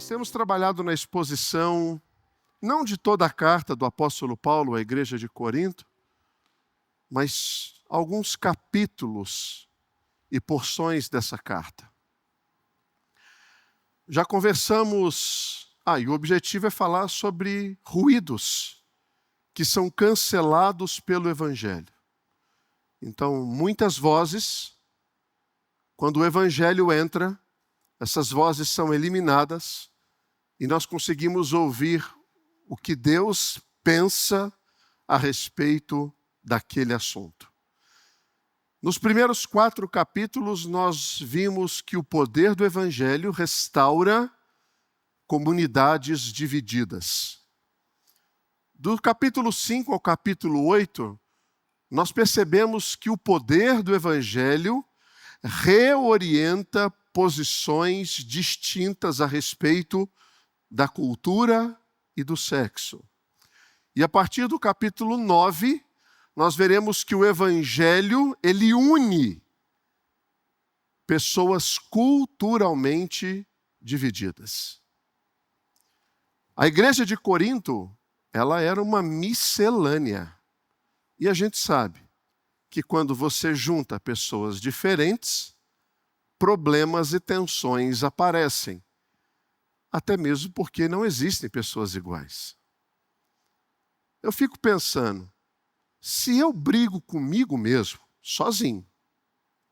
Nós temos trabalhado na exposição, não de toda a carta do apóstolo Paulo à igreja de Corinto, mas alguns capítulos e porções dessa carta. Já conversamos, e o objetivo é falar sobre ruídos que são cancelados pelo Evangelho. Então, muitas vozes, quando o Evangelho entra, essas vozes são eliminadas e nós conseguimos ouvir o que Deus pensa a respeito daquele assunto. Nos primeiros 4 capítulos, nós vimos que o poder do Evangelho restaura comunidades divididas. Do capítulo 5 ao capítulo 8, nós percebemos que o poder do Evangelho reorienta posições distintas a respeito da cultura e do sexo. E a partir do capítulo 9, nós veremos que o Evangelho, ele une pessoas culturalmente divididas. A igreja de Corinto, ela era uma miscelânea. E a gente sabe que quando você junta pessoas diferentes, problemas e tensões aparecem. Até mesmo porque não existem pessoas iguais. Eu fico pensando, se eu brigo comigo mesmo, sozinho,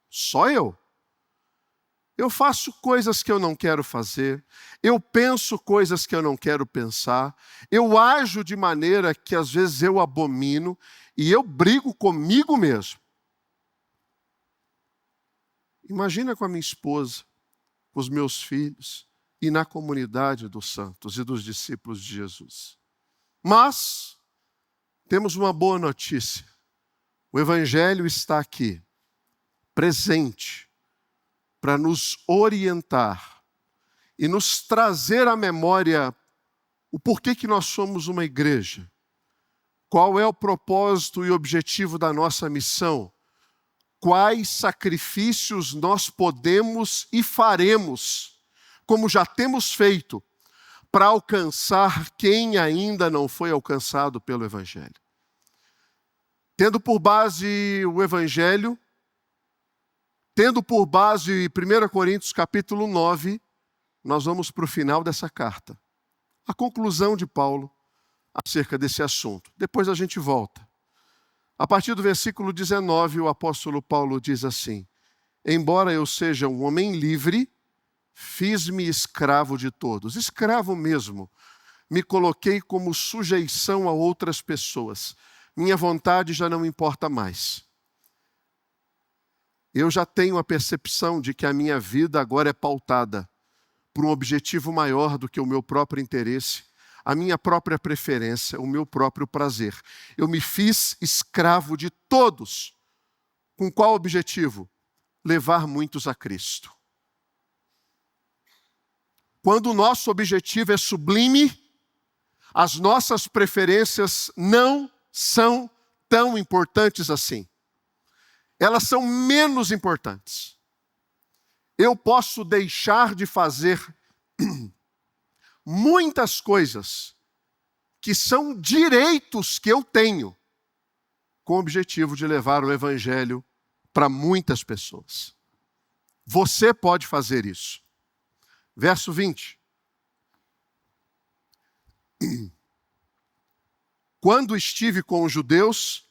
só eu faço coisas que eu não quero fazer, eu penso coisas que eu não quero pensar, eu ajo de maneira que às vezes eu abomino e eu brigo comigo mesmo. Imagina com a minha esposa, com os meus filhos e na comunidade dos santos e dos discípulos de Jesus. Mas temos uma boa notícia. O Evangelho está aqui, presente, para nos orientar e nos trazer à memória o porquê que nós somos uma igreja. Qual é o propósito e objetivo da nossa missão? Quais sacrifícios nós podemos e faremos, como já temos feito, para alcançar quem ainda não foi alcançado pelo Evangelho. Tendo por base o Evangelho, tendo por base 1 Coríntios capítulo 9, nós vamos para o final dessa carta. A conclusão de Paulo acerca desse assunto. Depois a gente volta. A partir do versículo 19, o apóstolo Paulo diz assim: embora eu seja um homem livre, fiz-me escravo de todos. Escravo mesmo. Me coloquei como sujeição a outras pessoas. Minha vontade já não importa mais. Eu já tenho a percepção de que a minha vida agora é pautada por um objetivo maior do que o meu próprio interesse, a minha própria preferência, o meu próprio prazer. Eu me fiz escravo de todos. Com qual objetivo? Levar muitos a Cristo. Quando o nosso objetivo é sublime, as nossas preferências não são tão importantes assim. Elas são menos importantes. Eu posso deixar de fazer muitas coisas que são direitos que eu tenho, com o objetivo de levar o Evangelho para muitas pessoas. Você pode fazer isso. Verso 20. Quando estive com os judeus,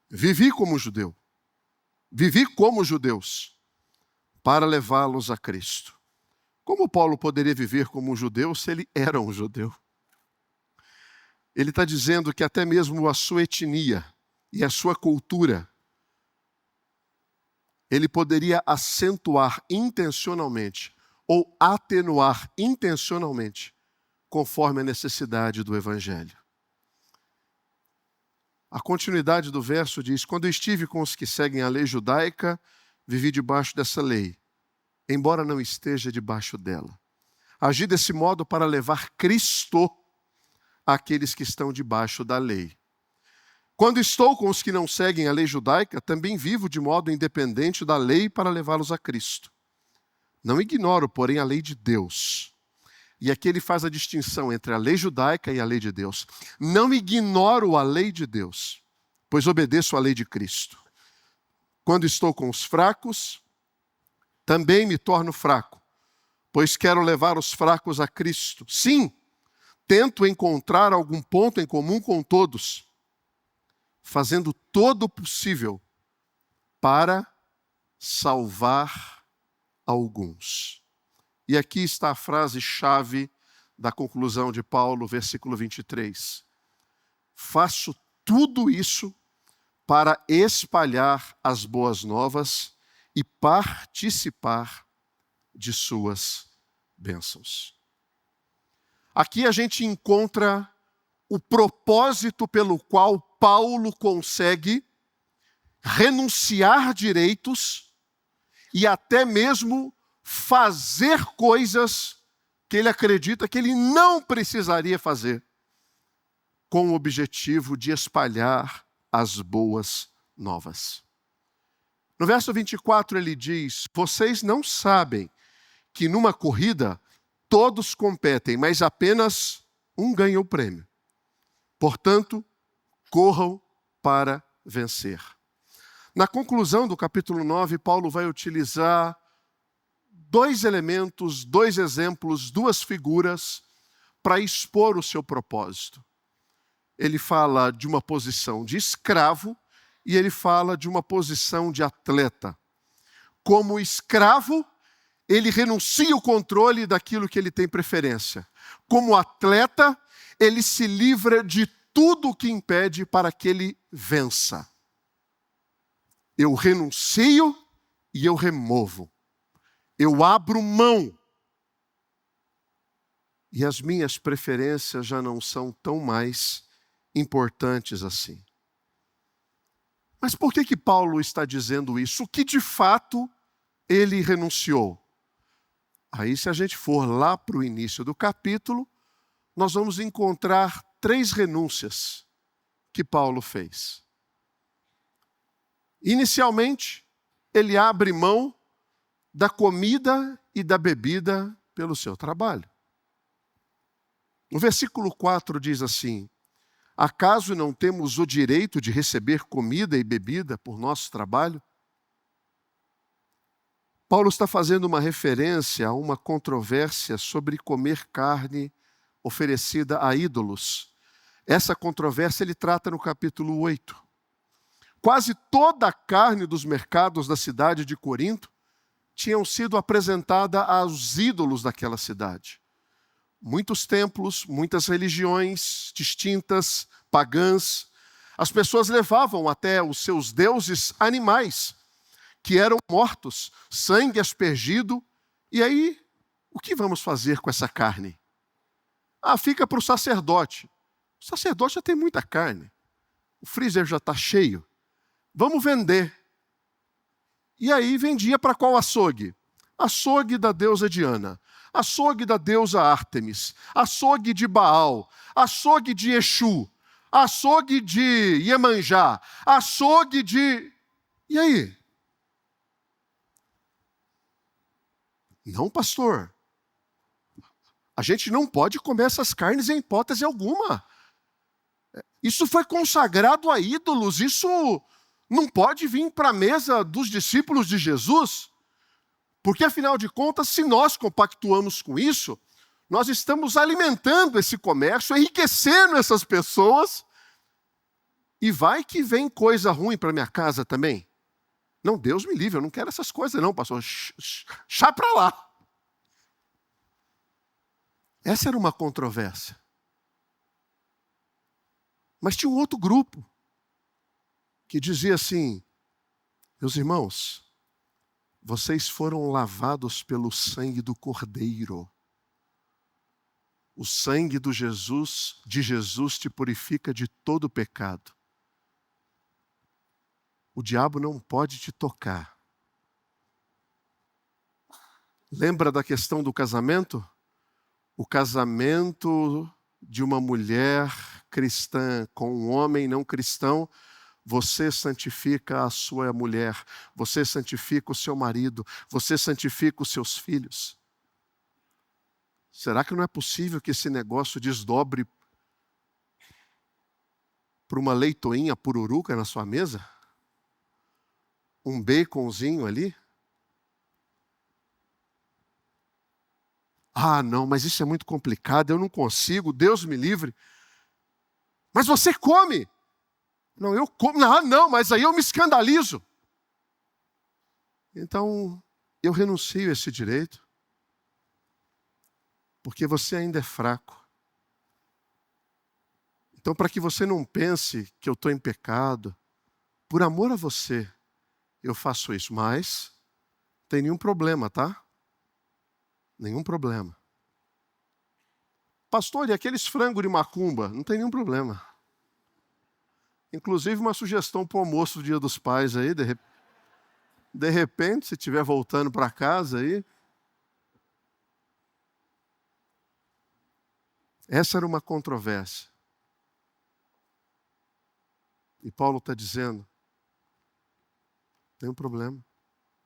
vivi como judeu. Vivi como judeus, para levá-los a Cristo. Como Paulo poderia viver como um judeu se ele era um judeu? Ele está dizendo que até mesmo a sua etnia e a sua cultura, ele poderia acentuar intencionalmente ou atenuar intencionalmente, conforme a necessidade do Evangelho. A continuidade do verso diz: quando eu estive com os que seguem a lei judaica, vivi debaixo dessa lei, embora não esteja debaixo dela. Agi desse modo para levar Cristo àqueles que estão debaixo da lei. Quando estou com os que não seguem a lei judaica, também vivo de modo independente da lei para levá-los a Cristo. Não ignoro, porém, a lei de Deus. E aqui ele faz a distinção entre a lei judaica e a lei de Deus. Não ignoro a lei de Deus, pois obedeço à lei de Cristo. Quando estou com os fracos, também me torno fraco, pois quero levar os fracos a Cristo. Sim, tento encontrar algum ponto em comum com todos, fazendo todo o possível para salvar alguns. E aqui está a frase-chave da conclusão de Paulo, versículo 23. Faço tudo isso para espalhar as boas novas e participar de suas bênçãos. Aqui a gente encontra o propósito pelo qual Paulo consegue renunciar direitos e até mesmo fazer coisas que ele acredita que ele não precisaria fazer, com o objetivo de espalhar as boas novas. No verso 24 ele diz: vocês não sabem que numa corrida todos competem, mas apenas um ganha o prêmio. Portanto, corram para vencer. Na conclusão do capítulo 9, Paulo vai utilizar dois elementos, dois exemplos, duas figuras para expor o seu propósito. Ele fala de uma posição de escravo e ele fala de uma posição de atleta. Como escravo, ele renuncia o controle daquilo que ele tem preferência. Como atleta, ele se livra de tudo o que impede para que ele vença. Eu renuncio e eu removo. Eu abro mão. E as minhas preferências já não são tão mais importantes assim. Mas por que Paulo está dizendo isso? O que de fato ele renunciou? Aí, se a gente for lá para o início do capítulo, nós vamos encontrar 3 renúncias que Paulo fez. Inicialmente, ele abre mão da comida e da bebida pelo seu trabalho. O versículo 4 diz assim: acaso não temos o direito de receber comida e bebida por nosso trabalho? Paulo está fazendo uma referência a uma controvérsia sobre comer carne oferecida a ídolos. Essa controvérsia ele trata no capítulo 8. Quase toda a carne dos mercados da cidade de Corinto tinham sido apresentada aos ídolos daquela cidade. Muitos templos, muitas religiões distintas, pagãs, as pessoas levavam até os seus deuses animais que eram mortos, sangue aspergido. E aí, o que vamos fazer com essa carne? Fica para o sacerdote. O sacerdote já tem muita carne. O freezer já está cheio. Vamos vender. E aí vendia para qual açougue? Açougue da deusa Diana, açougue da deusa Ártemis, açougue de Baal, açougue de Exu, açougue de Iemanjá, açougue de... E aí? Não, pastor. A gente não pode comer essas carnes em hipótese alguma. Isso foi consagrado a ídolos, isso não pode vir para a mesa dos discípulos de Jesus, porque afinal de contas, se nós compactuamos com isso, nós estamos alimentando esse comércio, enriquecendo essas pessoas, e vai que vem coisa ruim para minha casa também. Não, Deus me livre, eu não quero essas coisas não, pastor. Chá para lá. Essa era uma controvérsia. Mas tinha um outro grupo que dizia assim: meus irmãos, vocês foram lavados pelo sangue do Cordeiro. O sangue de Jesus te purifica de todo pecado. O diabo não pode te tocar. Lembra da questão do casamento? O casamento de uma mulher cristã com um homem não cristão, você santifica a sua mulher, você santifica o seu marido, você santifica os seus filhos. será que não é possível que esse negócio desdobre para uma leitoinha pururuca na sua mesa? Um baconzinho ali? Ah, não, mas isso é muito complicado, eu não consigo, Deus me livre. Mas você come. Não, eu como. Não, mas aí eu me escandalizo. Então, eu renuncio a esse direito, porque você ainda é fraco. Então, para que você não pense que eu estou em pecado, por amor a você, eu faço isso. Mas, não tem nenhum problema, tá? Nenhum problema. Pastor, e aqueles frangos de macumba? Não tem nenhum problema. Inclusive, uma sugestão para o almoço do Dia dos Pais aí, de repente, se estiver voltando para casa aí. Essa era uma controvérsia. E Paulo está dizendo, tem um problema.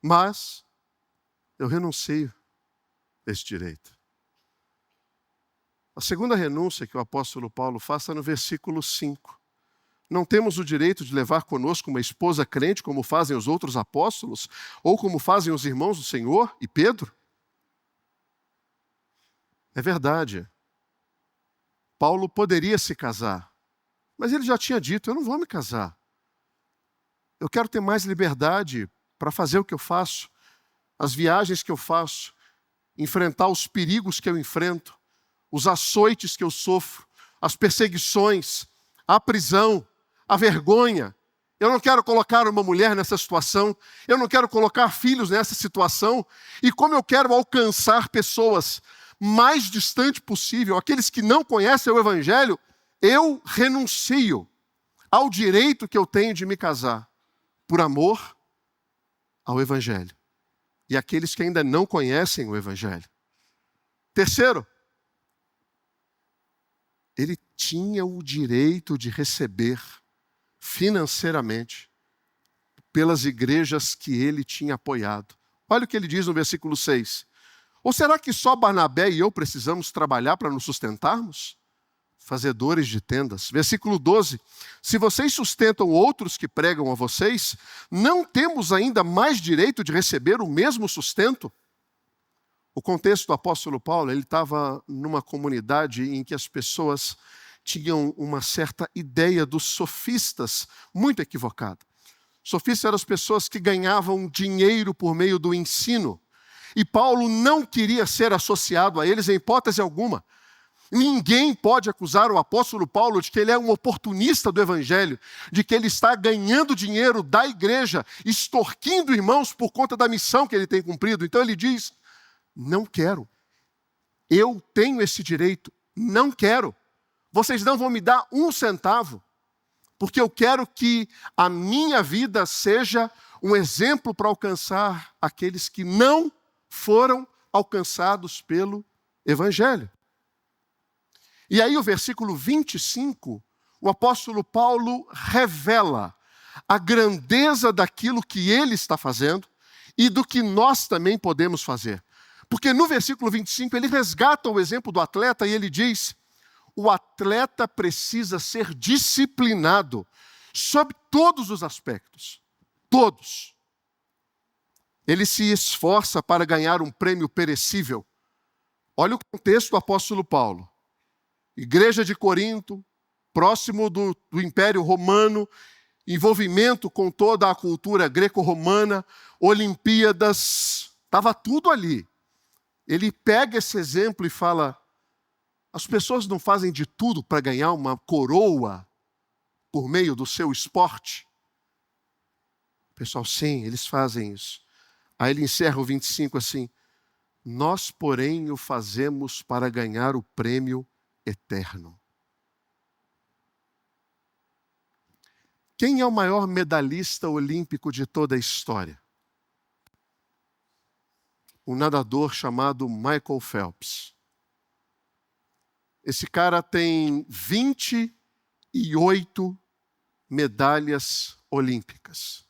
Mas eu renuncio a esse direito. A segunda renúncia que o apóstolo Paulo faz está no versículo 5. Não temos o direito de levar conosco uma esposa crente, como fazem os outros apóstolos, ou como fazem os irmãos do Senhor e Pedro? É verdade. Paulo poderia se casar, mas ele já tinha dito, eu não vou me casar. Eu quero ter mais liberdade para fazer o que eu faço, as viagens que eu faço, enfrentar os perigos que eu enfrento, os açoites que eu sofro, as perseguições, a prisão, a vergonha. Eu não quero colocar uma mulher nessa situação, eu não quero colocar filhos nessa situação, e como eu quero alcançar pessoas mais distante possível, aqueles que não conhecem o Evangelho, eu renuncio ao direito que eu tenho de me casar, por amor ao Evangelho. E aqueles que ainda não conhecem o Evangelho. Terceiro, ele tinha o direito de receber financeiramente pelas igrejas que ele tinha apoiado. Olha o que ele diz no versículo 6. Ou será que só Barnabé e eu precisamos trabalhar para nos sustentarmos? Fazedores de tendas. Versículo 12. Se vocês sustentam outros que pregam a vocês, não temos ainda mais direito de receber o mesmo sustento? O contexto do apóstolo Paulo, ele estava numa comunidade em que as pessoas tinham uma certa ideia dos sofistas muito equivocada. Sofistas eram as pessoas que ganhavam dinheiro por meio do ensino. E Paulo não queria ser associado a eles em hipótese alguma. Ninguém pode acusar o apóstolo Paulo de que ele é um oportunista do evangelho, de que ele está ganhando dinheiro da igreja, extorquindo irmãos por conta da missão que ele tem cumprido. Então ele diz, não quero. Eu tenho esse direito, não quero. Vocês não vão me dar um centavo, porque eu quero que a minha vida seja um exemplo para alcançar aqueles que não foram alcançados pelo evangelho. E aí o versículo 25, o apóstolo Paulo revela a grandeza daquilo que ele está fazendo e do que nós também podemos fazer. Porque no versículo 25 ele resgata o exemplo do atleta e ele diz, o atleta precisa ser disciplinado sob todos os aspectos. Todos. Ele se esforça para ganhar um prêmio perecível. Olha o contexto do apóstolo Paulo. Igreja de Corinto, próximo do Império Romano, envolvimento com toda a cultura greco-romana, Olimpíadas, estava tudo ali. Ele pega esse exemplo e fala, as pessoas não fazem de tudo para ganhar uma coroa por meio do seu esporte? O pessoal, sim, eles fazem isso. Aí ele encerra o 25 assim, nós, porém, o fazemos para ganhar o prêmio eterno. Quem é o maior medalhista olímpico de toda a história? Um nadador chamado Michael Phelps. Esse cara tem 28 medalhas olímpicas.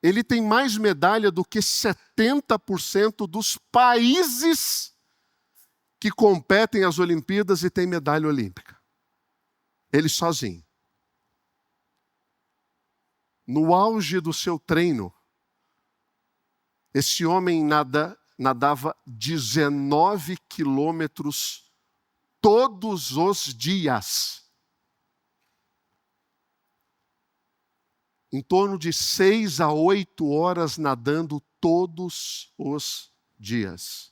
Ele tem mais medalha do que 70% dos países que competem às Olimpíadas e tem medalha olímpica. Ele sozinho. No auge do seu treino, esse homem nadava 19 quilômetros todos os dias. Em torno de 6 a 8 horas nadando todos os dias.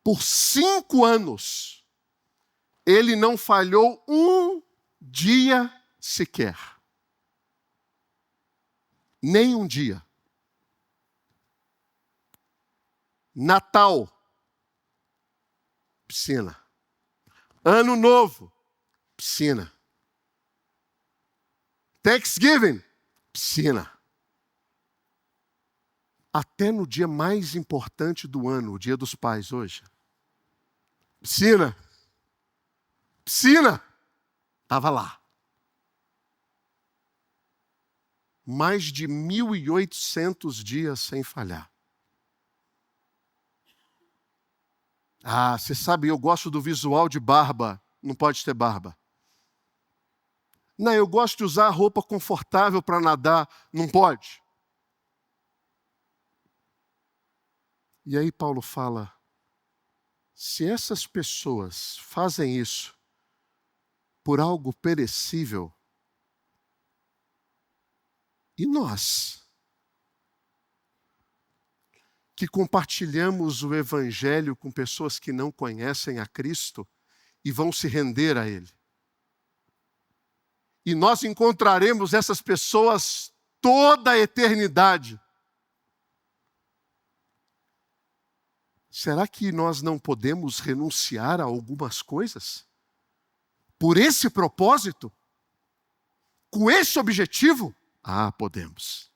Por 5 anos, ele não falhou um dia sequer. Nem um dia. Natal, piscina. Ano Novo, piscina. Thanksgiving, piscina. Até no dia mais importante do ano, o Dia dos Pais hoje. Piscina. Piscina. Estava lá. Mais de 1.800 dias sem falhar. Ah, você sabe, eu gosto do visual de barba. Não pode ter barba. Não, eu gosto de usar roupa confortável para nadar. Não pode. E aí Paulo fala, se essas pessoas fazem isso por algo perecível, e nós, que compartilhamos o Evangelho com pessoas que não conhecem a Cristo e vão se render a Ele? E nós encontraremos essas pessoas toda a eternidade. Será que nós não podemos renunciar a algumas coisas? Por esse propósito? Com esse objetivo? Ah, podemos.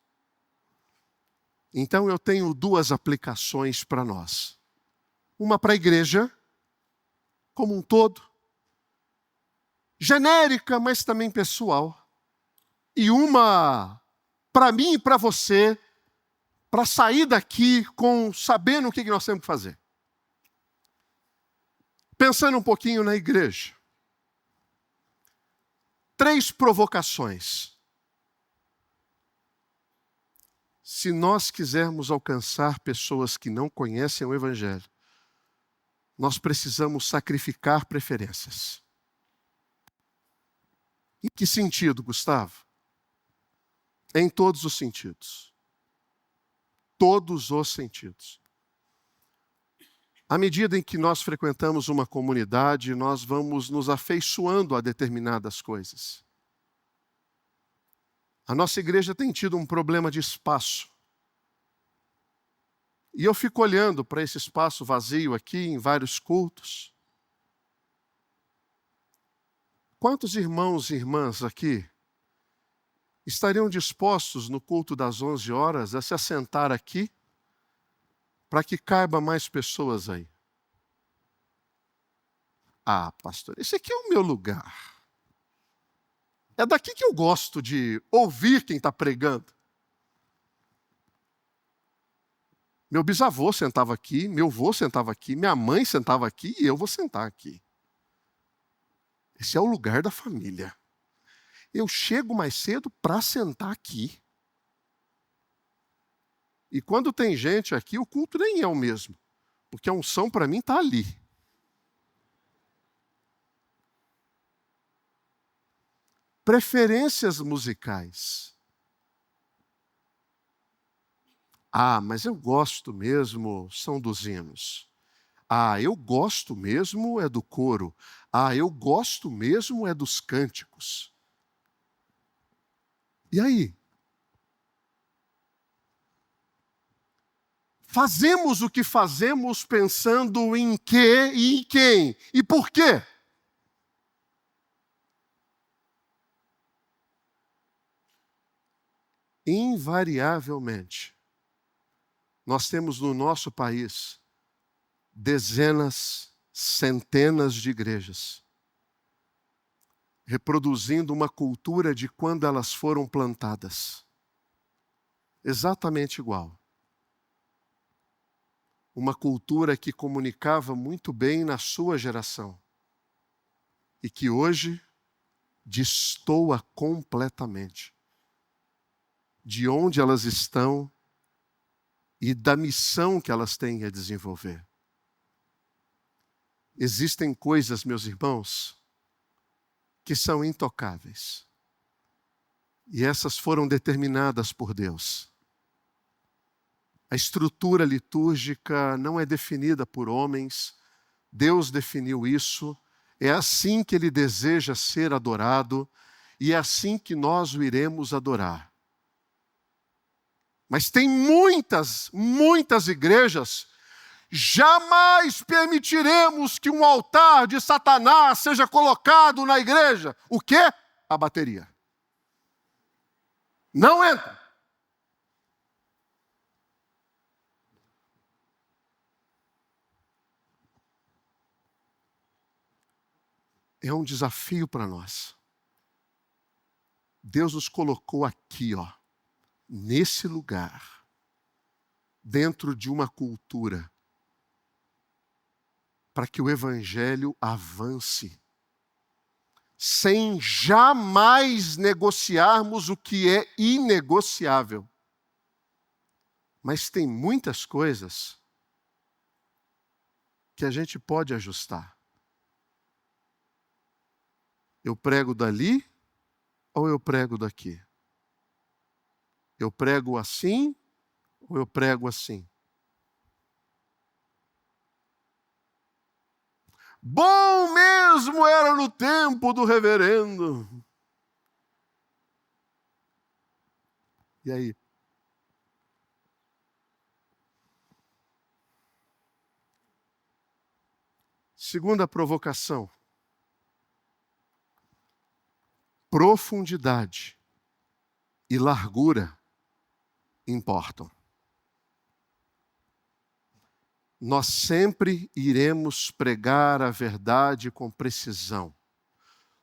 Então eu tenho 2 aplicações para nós. Uma para a igreja, como um todo, genérica, mas também pessoal. E uma para mim e para você, para sair daqui sabendo o que nós temos que fazer. Pensando um pouquinho na igreja. 3 provocações. Se nós quisermos alcançar pessoas que não conhecem o Evangelho, nós precisamos sacrificar preferências. Em que sentido, Gustavo? Em todos os sentidos. Todos os sentidos. À medida em que nós frequentamos uma comunidade, nós vamos nos afeiçoando a determinadas coisas. A nossa igreja tem tido um problema de espaço. E eu fico olhando para esse espaço vazio aqui, em vários cultos. Quantos irmãos e irmãs aqui estariam dispostos no culto das 11 horas a se assentar aqui para que caiba mais pessoas aí? Ah, pastor, esse aqui é o meu lugar. É daqui que eu gosto de ouvir quem está pregando. Meu bisavô sentava aqui, meu avô sentava aqui, minha mãe sentava aqui e eu vou sentar aqui. Esse é o lugar da família. Eu chego mais cedo para sentar aqui. E quando tem gente aqui, o culto nem é o mesmo. Porque a unção para mim está ali. Preferências musicais. Ah, mas eu gosto mesmo, são dos hinos. Ah, eu gosto mesmo é do coro. Ah, eu gosto mesmo é dos cânticos. E aí? Fazemos o que fazemos pensando em quê e em quem? E por quê? Invariavelmente, nós temos no nosso país dezenas, centenas de igrejas reproduzindo uma cultura de quando elas foram plantadas. Exatamente igual. uma cultura que comunicava muito bem na sua geração e que hoje destoa completamente de onde elas estão e da missão que elas têm a desenvolver. Existem coisas, meus irmãos, que são intocáveis. E essas foram determinadas por Deus. A estrutura litúrgica não é definida por homens. Deus definiu isso. É assim que Ele deseja ser adorado e é assim que nós o iremos adorar. Mas tem muitas igrejas. Jamais permitiremos que um altar de Satanás seja colocado na igreja. O quê? A bateria. Não entra. É um desafio para nós. Deus nos colocou aqui, nesse lugar, dentro de uma cultura, para que o Evangelho avance, sem jamais negociarmos o que é inegociável. Mas tem muitas coisas que a gente pode ajustar. Eu prego dali ou eu prego daqui? Eu prego assim ou eu prego assim? Bom mesmo era no tempo do reverendo. E aí? Segunda provocação. Profundidade e largura importam. Nós sempre iremos pregar a verdade com precisão.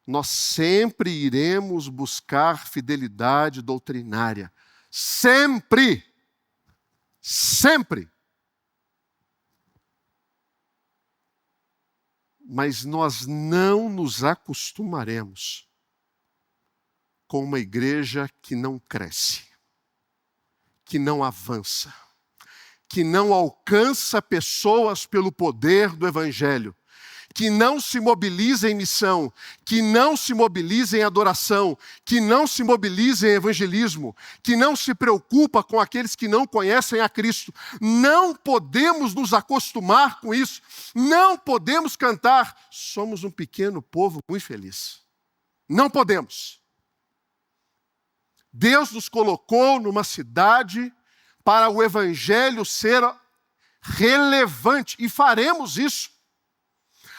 Nós sempre iremos buscar fidelidade doutrinária. Sempre! Sempre! Mas nós não nos acostumaremos com uma igreja que não cresce, que não avança, que não alcança pessoas pelo poder do Evangelho, que não se mobiliza em missão, que não se mobiliza em adoração, que não se mobiliza em evangelismo, que não se preocupa com aqueles que não conhecem a Cristo. Não podemos nos acostumar com isso. Não podemos cantar, somos um pequeno povo muito feliz. Não podemos. Deus nos colocou numa cidade para o Evangelho ser relevante, e faremos isso.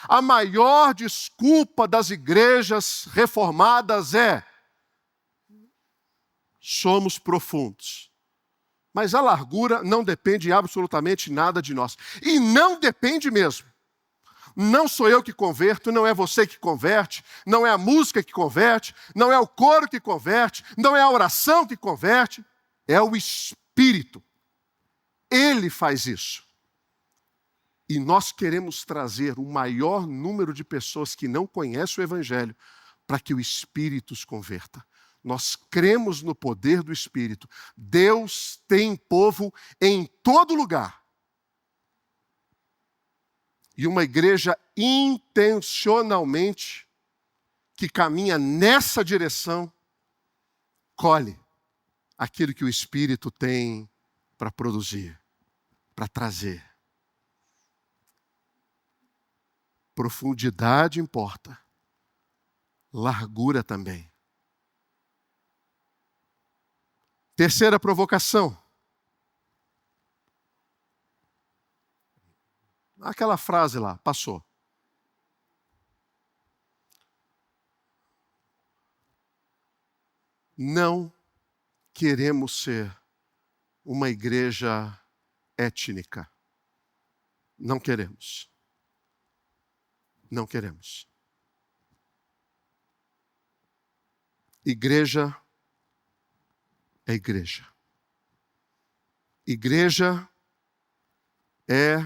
A maior desculpa das igrejas reformadas é: somos profundos. Mas a largura não depende absolutamente nada de nós. E não depende mesmo. Não sou eu que converto, não é você que converte, não é a música que converte, não é o coro que converte, não é a oração que converte, é o Espírito. Ele faz isso. E nós queremos trazer o maior número de pessoas que não conhecem o Evangelho para que o Espírito os converta. Nós cremos no poder do Espírito. Deus tem povo em todo lugar. E uma igreja intencionalmente que caminha nessa direção, colhe aquilo que o Espírito tem para produzir, para trazer. Profundidade importa, largura também. Terceira provocação. Aquela frase lá, passou. Não queremos ser uma igreja étnica. Não queremos. Não queremos. Igreja é igreja. Igreja é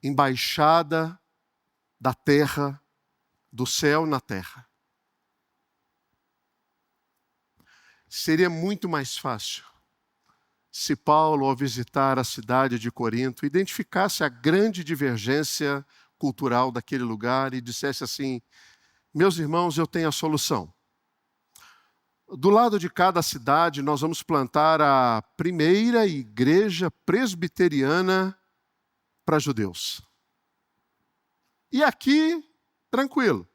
embaixada da terra, do céu na terra. Seria muito mais fácil se Paulo, ao visitar a cidade de Corinto, identificasse a grande divergência cultural daquele lugar e dissesse assim: meus irmãos, eu tenho a solução. Do lado de cada cidade, nós vamos plantar a primeira igreja presbiteriana para judeus. E aqui, tranquilo.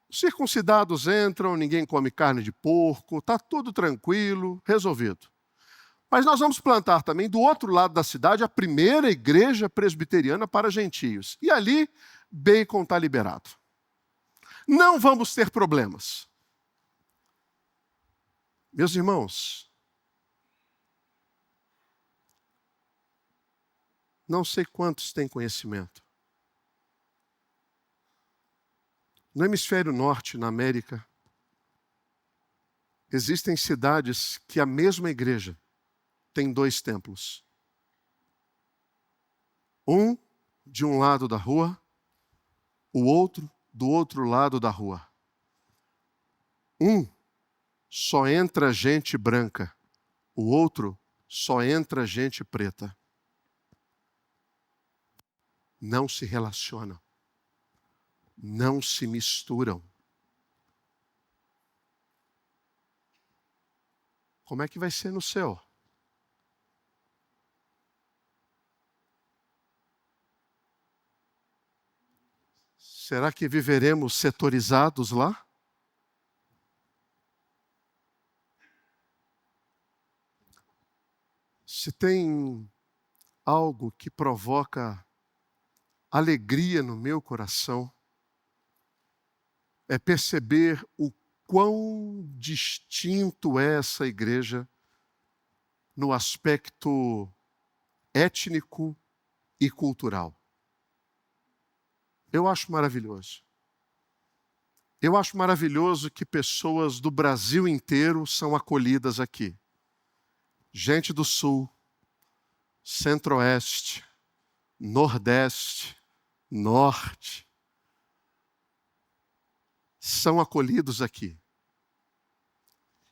Os circuncidados entram, ninguém come carne de porco, está tudo tranquilo, resolvido. Mas nós vamos plantar também, do outro lado da cidade, a primeira igreja presbiteriana para gentios. E ali, bacon está liberado. Não vamos ter problemas. Meus irmãos, não sei quantos têm conhecimento. No hemisfério norte, na América, existem cidades que a mesma igreja tem 2 templos. Um de um lado da rua, o outro do outro lado da rua. Um só entra gente branca, o outro só entra gente preta. Não se relacionam, não se misturam. Como é que vai ser no céu? Será que viveremos setorizados lá? Se tem algo que provoca alegria no meu coração, é perceber o quão distinto é essa igreja no aspecto étnico e cultural. Eu acho maravilhoso. Eu acho maravilhoso que pessoas do Brasil inteiro são acolhidas aqui. Gente do Sul, Centro-Oeste, Nordeste, Norte, são acolhidos aqui.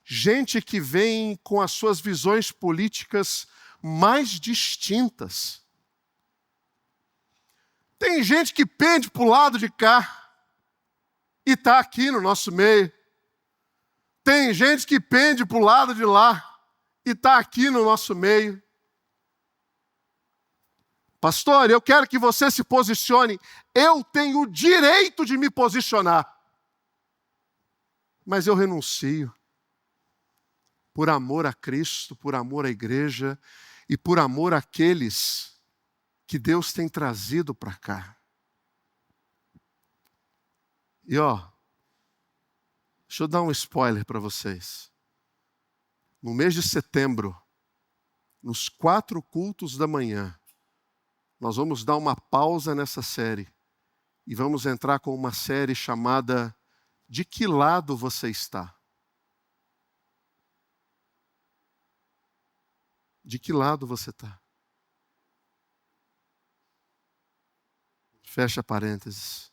Gente que vem com as suas visões políticas mais distintas. Tem gente que pende para o lado de cá e está aqui no nosso meio. Tem gente que pende para o lado de lá e está aqui no nosso meio. Pastor, eu quero que você se posicione. Eu tenho o direito de me posicionar. Mas eu renuncio. Por amor a Cristo, por amor à igreja e por amor àqueles que Deus tem trazido para cá. E deixa eu dar um spoiler para vocês. No mês de setembro, nos 4 cultos da manhã, nós vamos dar uma pausa nessa série e vamos entrar com uma série chamada De Que Lado Você Está? De que lado você está? Fecha parênteses.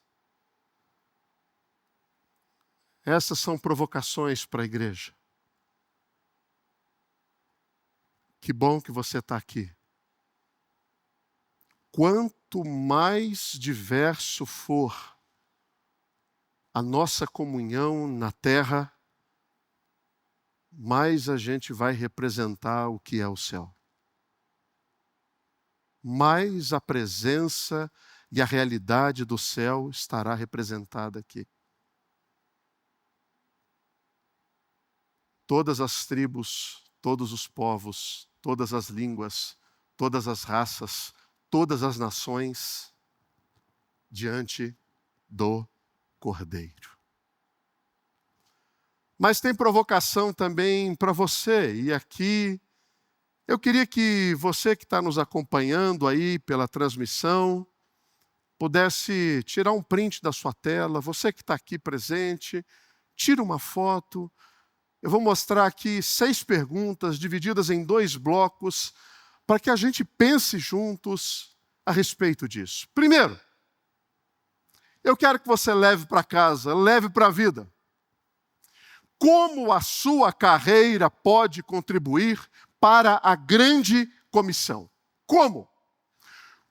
Essas são provocações para a igreja. Que bom que você está aqui. Quanto mais diverso for a nossa comunhão na terra, mais a gente vai representar o que é o céu. Mais a presença e a realidade do céu estará representada aqui. Todas as tribos, todos os povos, todas as línguas, todas as raças, todas as nações diante do Cordeiro. Mas tem provocação também para você. E aqui eu queria que você que está nos acompanhando aí pela transmissão pudesse tirar um print da sua tela. Você que está aqui presente, tira uma foto. Eu vou mostrar aqui 6 perguntas divididas em 2 blocos para que a gente pense juntos a respeito disso. Primeiro, eu quero que você leve para casa, leve para a vida. Como a sua carreira pode contribuir para a grande comissão? Como?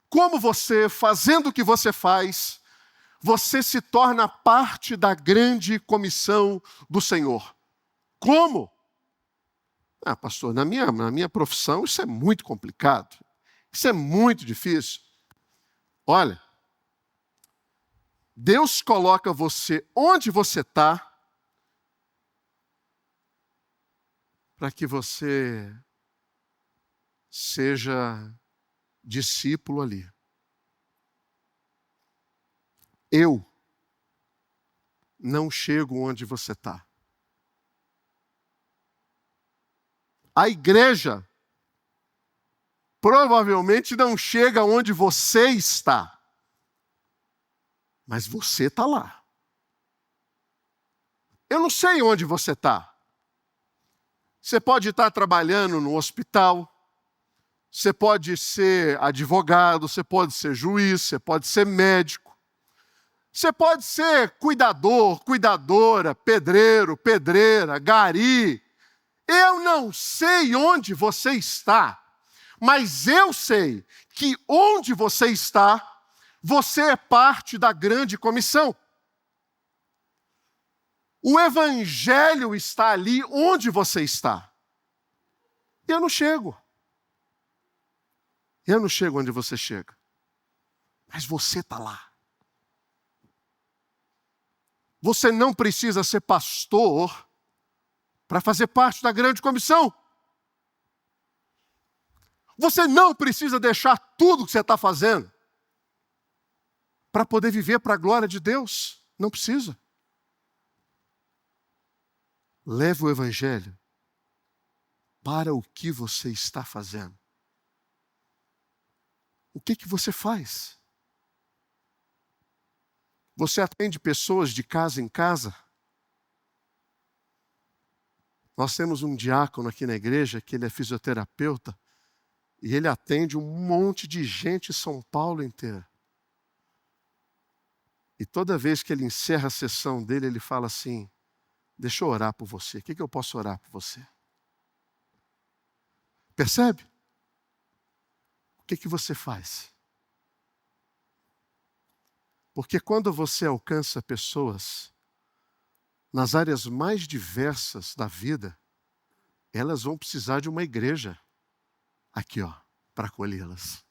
Como você, fazendo o que você faz, você se torna parte da grande comissão do Senhor? Como? Pastor, na minha profissão isso é muito complicado. Isso é muito difícil. Olha, Deus coloca você onde você está para que você seja discípulo ali. Eu não chego onde você está. A igreja provavelmente não chega onde você está. Mas você está lá. Eu não sei onde você está. Você pode estar trabalhando no hospital, você pode ser advogado, você pode ser juiz, você pode ser médico, você pode ser cuidador, cuidadora, pedreiro, pedreira, gari. Eu não sei onde você está, mas eu sei que onde você está, você é parte da grande comissão. O evangelho está ali onde você está. Eu não chego. Eu não chego onde você chega. Mas você está lá. Você não precisa ser pastor para fazer parte da grande comissão. Você não precisa deixar tudo que você está fazendo para poder viver para a glória de Deus. Não precisa. Leve o evangelho para o que você está fazendo. O que você faz? Você atende pessoas de casa em casa? Nós temos um diácono aqui na igreja, que ele é fisioterapeuta, e ele atende um monte de gente em São Paulo inteira. E toda vez que ele encerra a sessão dele, ele fala assim: deixa eu orar por você. O que eu posso orar por você? Percebe? O que você faz? Porque quando você alcança pessoas nas áreas mais diversas da vida, elas vão precisar de uma igreja aqui, para acolhê-las,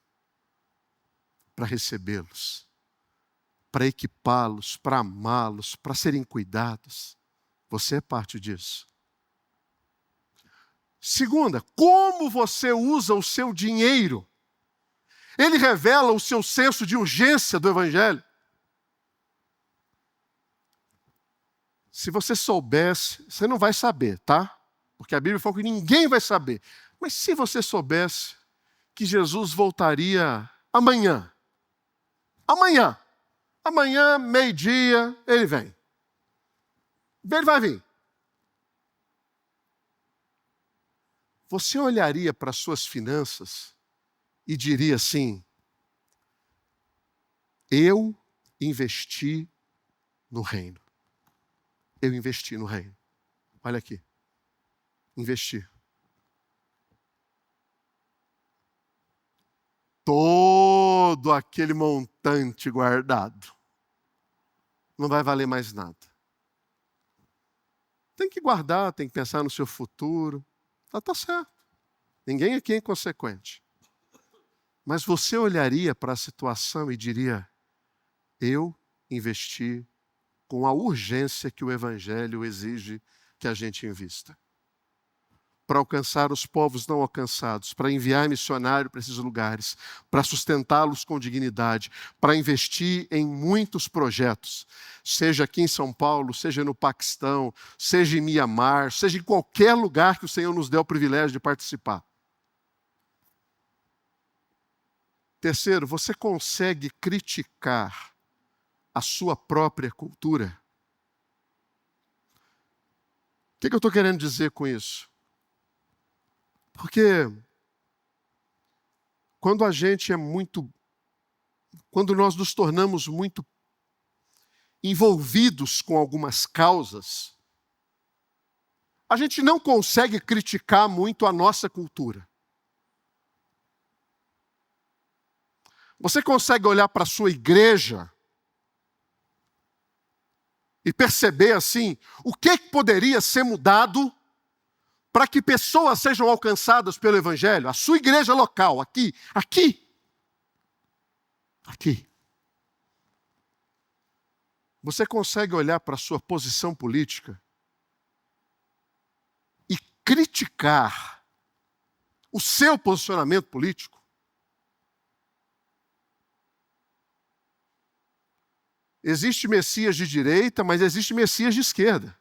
para recebê-los, para equipá-los, para amá-los, para serem cuidados. Você é parte disso. Segunda, como você usa o seu dinheiro? Ele revela o seu senso de urgência do evangelho. Se você soubesse, você não vai saber, tá? Porque a Bíblia fala que ninguém vai saber. Mas se você soubesse que Jesus voltaria amanhã, meio-dia, ele vem. Ele vai vir. Você olharia para as suas finanças e diria assim: eu investi no reino. Eu investi no reino. Olha aqui. Investir. Todo aquele montante guardado não vai valer mais nada. Tem que guardar, tem que pensar no seu futuro. Tá certo. Ninguém aqui é inconsequente. Mas você olharia para a situação e diria: eu investi com a urgência que o evangelho exige que a gente invista. Para alcançar os povos não alcançados, para enviar missionário para esses lugares, para sustentá-los com dignidade, para investir em muitos projetos, seja aqui em São Paulo, seja no Paquistão, seja em Mianmar, seja em qualquer lugar que o Senhor nos dê o privilégio de participar. Terceiro, você consegue criticar a sua própria cultura? O que eu estou querendo dizer com isso? Porque Quando quando nós nos tornamos muito envolvidos com algumas causas, a gente não consegue criticar muito a nossa cultura. Você consegue olhar para a sua igreja e perceber assim, o que poderia ser mudado para que pessoas sejam alcançadas pelo Evangelho? A sua igreja local, aqui. Você consegue olhar para a sua posição política e criticar o seu posicionamento político? Existe Messias de direita, mas existe Messias de esquerda.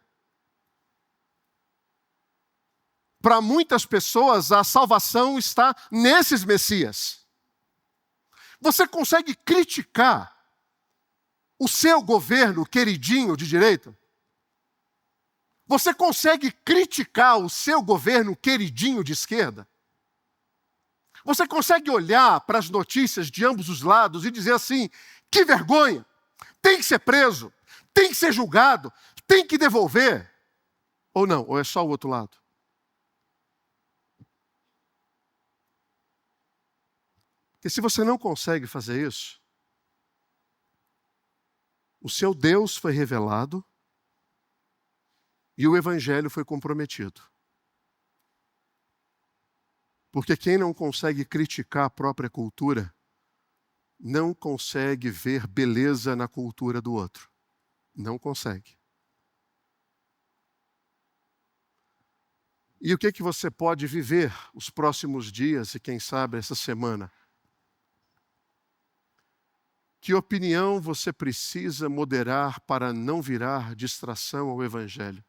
Para muitas pessoas, a salvação está nesses Messias. Você consegue criticar o seu governo queridinho de direita? Você consegue criticar o seu governo queridinho de esquerda? Você consegue olhar para as notícias de ambos os lados e dizer assim, que vergonha, tem que ser preso, tem que ser julgado, tem que devolver? Ou não, ou é só o outro lado? Porque se você não consegue fazer isso, o seu Deus foi revelado e o Evangelho foi comprometido. Porque quem não consegue criticar a própria cultura, não consegue ver beleza na cultura do outro. Não consegue. E o que você pode viver os próximos dias e quem sabe essa semana? Que opinião você precisa moderar para não virar distração ao Evangelho?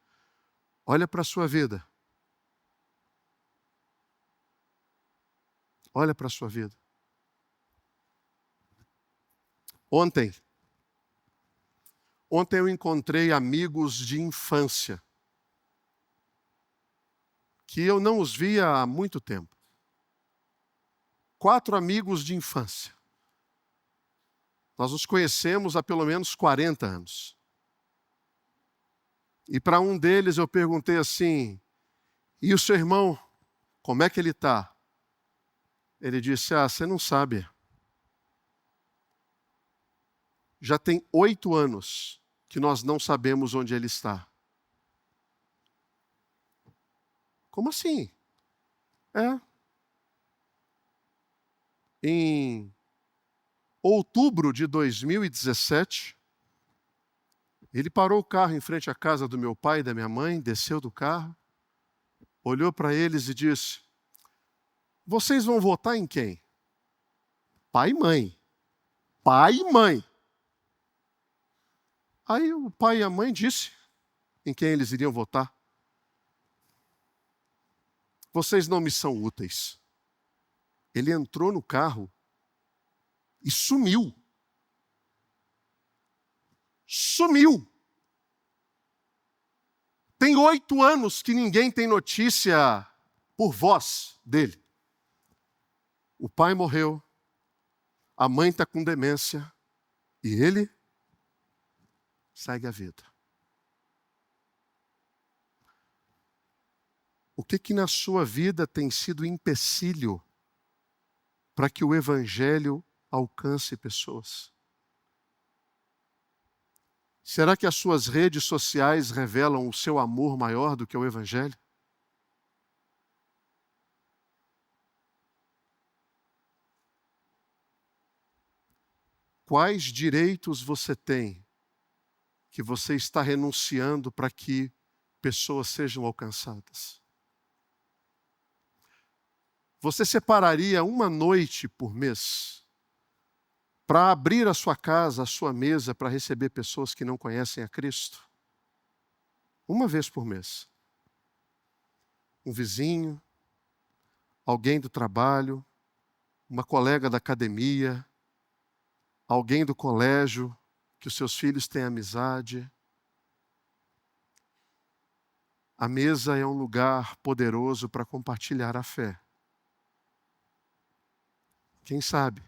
Olha para a sua vida. Olha para a sua vida. Ontem eu encontrei amigos de infância que eu não os via há muito tempo. 4 amigos de infância. Nós nos conhecemos há pelo menos 40 anos. E para um deles eu perguntei assim, e o seu irmão, como é que ele está? Ele disse, você não sabe. Já tem 8 anos que nós não sabemos onde ele está. Como assim? Em outubro de 2017, ele parou o carro em frente à casa do meu pai e da minha mãe, desceu do carro, olhou para eles e disse, vocês vão votar em quem? Pai e mãe. Pai e mãe. Aí o pai e a mãe disse em quem eles iriam votar. Vocês não me são úteis. Ele entrou no carro e sumiu. Sumiu. Tem 8 anos que ninguém tem notícia por voz dele. O pai morreu, a mãe está com demência e ele segue a vida. O que na sua vida tem sido empecilho para que o Evangelho alcance pessoas? Será que as suas redes sociais revelam o seu amor maior do que o Evangelho? Quais direitos você tem que você está renunciando para que pessoas sejam alcançadas? Você separaria uma noite por mês para abrir a sua casa, a sua mesa, para receber pessoas que não conhecem a Cristo? Uma vez por mês. Um vizinho, alguém do trabalho, uma colega da academia, alguém do colégio, que os seus filhos têm amizade. A mesa é um lugar poderoso para compartilhar a fé. Quem sabe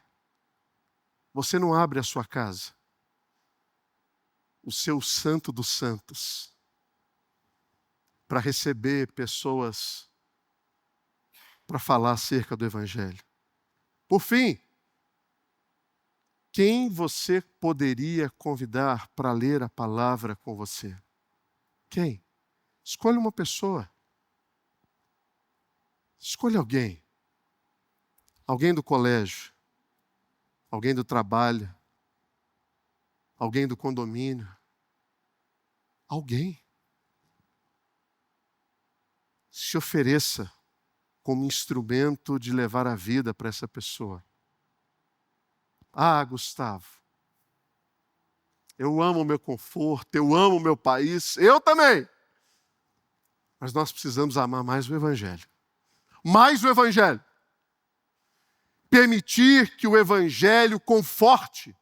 você não abre a sua casa, o seu santo dos santos, para receber pessoas para falar acerca do Evangelho. Por fim, quem você poderia convidar para ler a palavra com você? Quem? Escolha uma pessoa. Escolha alguém. Alguém do colégio. Alguém do trabalho. Alguém do condomínio. Alguém. Se ofereça como instrumento de levar a vida para essa pessoa. Ah, Gustavo, eu amo o meu conforto, eu amo o meu país, eu também. Mas nós precisamos amar mais o Evangelho. Mais o Evangelho. Permitir que o Evangelho conforte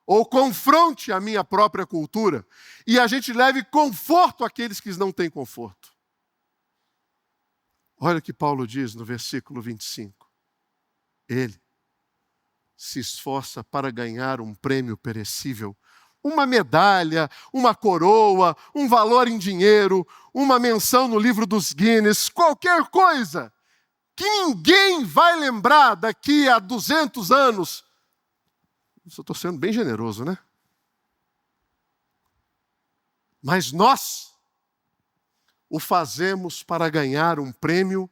ou confronte a minha própria cultura e a gente leve conforto àqueles que não têm conforto. Olha o que Paulo diz no versículo 25. Ele se esforça para ganhar um prêmio perecível, uma medalha, uma coroa, um valor em dinheiro, uma menção no livro dos Guinness, qualquer coisa que ninguém vai lembrar daqui a 200 anos. Eu estou sendo bem generoso, né? Mas nós o fazemos para ganhar um prêmio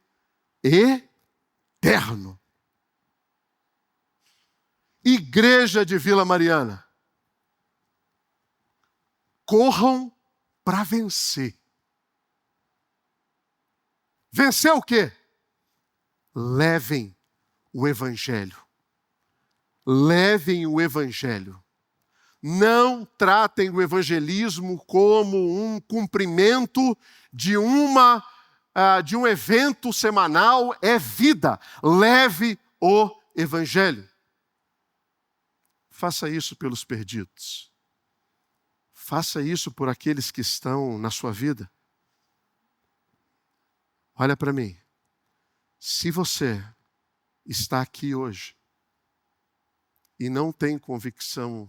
eterno. Igreja de Vila Mariana, corram para vencer. Vencer o quê? Levem o Evangelho. Levem o Evangelho. Não tratem o evangelismo como um cumprimento de um evento semanal. É vida. Leve o Evangelho. Faça isso pelos perdidos. Faça isso por aqueles que estão na sua vida. Olha para mim. Se você está aqui hoje e não tem convicção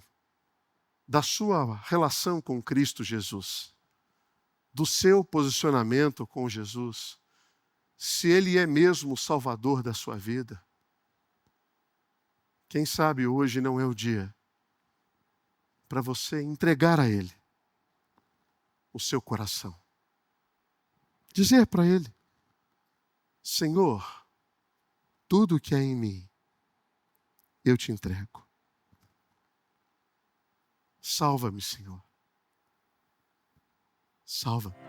da sua relação com Cristo Jesus, do seu posicionamento com Jesus, se Ele é mesmo o Salvador da sua vida, quem sabe hoje não é o dia para você entregar a Ele o seu coração. Dizer para Ele: Senhor, tudo que é em mim, eu te entrego. Salva-me, Senhor. Salva-me.